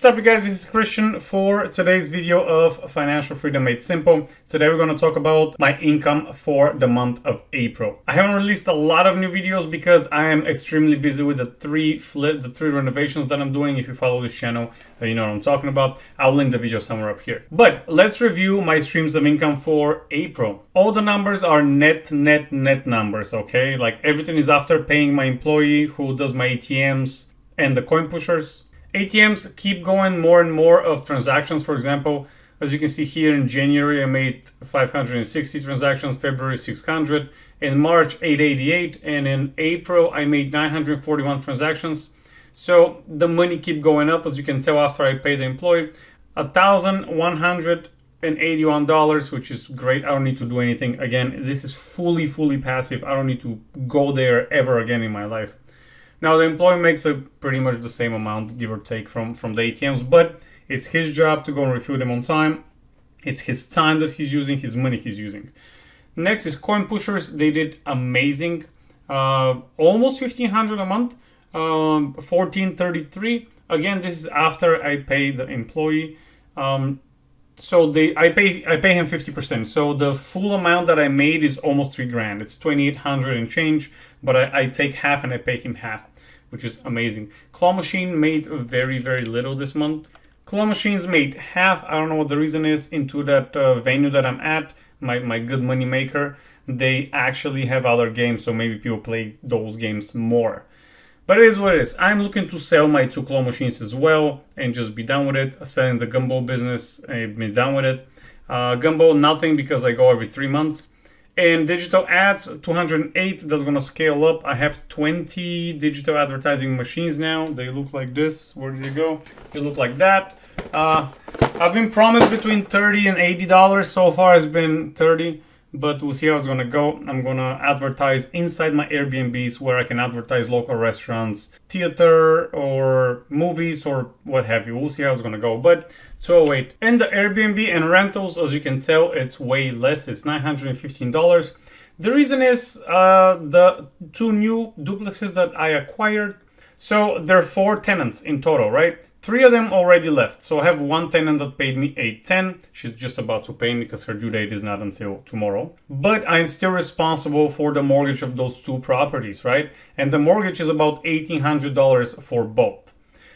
What's up, you guys? This is Christian for today's video of Financial Freedom Made Simple. Today we're going to talk about my income for the month of April. I haven't released a lot of new videos because I am extremely busy with the three renovations that I'm doing. If you follow this channel, you know what I'm talking about. I'll link the video somewhere up here. But let's review my streams of income for April. All the numbers are net numbers, okay? Like everything is after paying my employee who does my ATMs and the coin pushers. ATMs keep going more and more of transactions. For example, as you can see here in January, I made 560 transactions, February 600, in March 888, and in April I made 941 transactions. So the money keep going up, as you can tell after I pay the employee. $1,181, which is great. I don't need to do anything. Again, this is fully passive. I don't need to go there ever again in my life. Now the employee makes pretty much the same amount, give or take, from the ATMs, but it's his job to go and refill them on time. It's his time that he's using, his money he's using. Next is coin pushers. They did amazing, almost $1,500 a month, $1,433. Again, this is after I pay the employee. So I pay him 50%. So the full amount that I made is almost $3,000. It's $2,800 and change, but I take half and I pay him half, which is amazing. Claw machine made very little this month. Claw machines made half. I don't know what the reason is. Into that venue that I'm at, my good money maker, they actually have other games, so maybe people play those games more. But it is what it is. I'm looking to sell my 2 claw machines as well and just be done with it. Selling the gumball business, I've been done with it. Gumball, nothing, because I go every 3 months. And digital ads, 208, that's gonna scale up. I have 20 digital advertising machines now. They look like this. Where did they go? They look like that. I've been promised between $30 and $80. So far it's been 30. But we'll see how it's gonna go. I'm gonna advertise inside my Airbnbs where I can advertise local restaurants, theater, or movies, or what have you. We'll see how it's gonna go. But 208. And the Airbnb and rentals, as you can tell, it's way less. It's $915. The reason is the 2 new duplexes that I acquired. So there are 4 tenants in total, right? 3 of them already left. So I have 1 tenant that paid me $810. She's just about to pay me because her due date is not until tomorrow. But I'm still responsible for the mortgage of those 2 properties, right? And the mortgage is about $1,800 for both.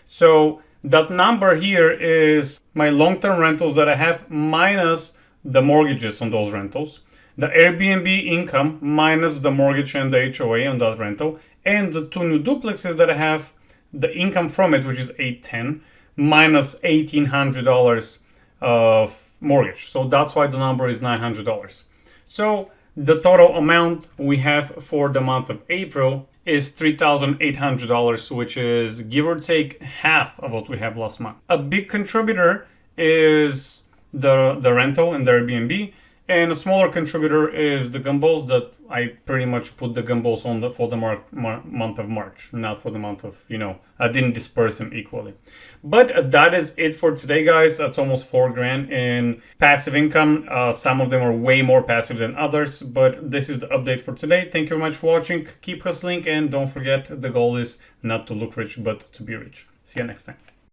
So that number here is my long-term rentals that I have minus the mortgages on those rentals. The Airbnb income minus the mortgage and the HOA on that rental. And the 2 new duplexes that I have, the income from it, which is $810, minus $1,800 of mortgage. So that's why the number is $900. So the total amount we have for the month of April is $3,800, which is give or take half of what we have last month. A big contributor is the rental and the Airbnb. And a smaller contributor is the gumballs that I pretty much put the gumballs on for the month of March, not for the month of, I didn't disperse them equally. But that is it for today, guys. That's almost $4,000 in passive income. Some of them are way more passive than others, but this is the update for today. Thank you very much for watching. Keep hustling, and don't forget, the goal is not to look rich, but to be rich. See you next time.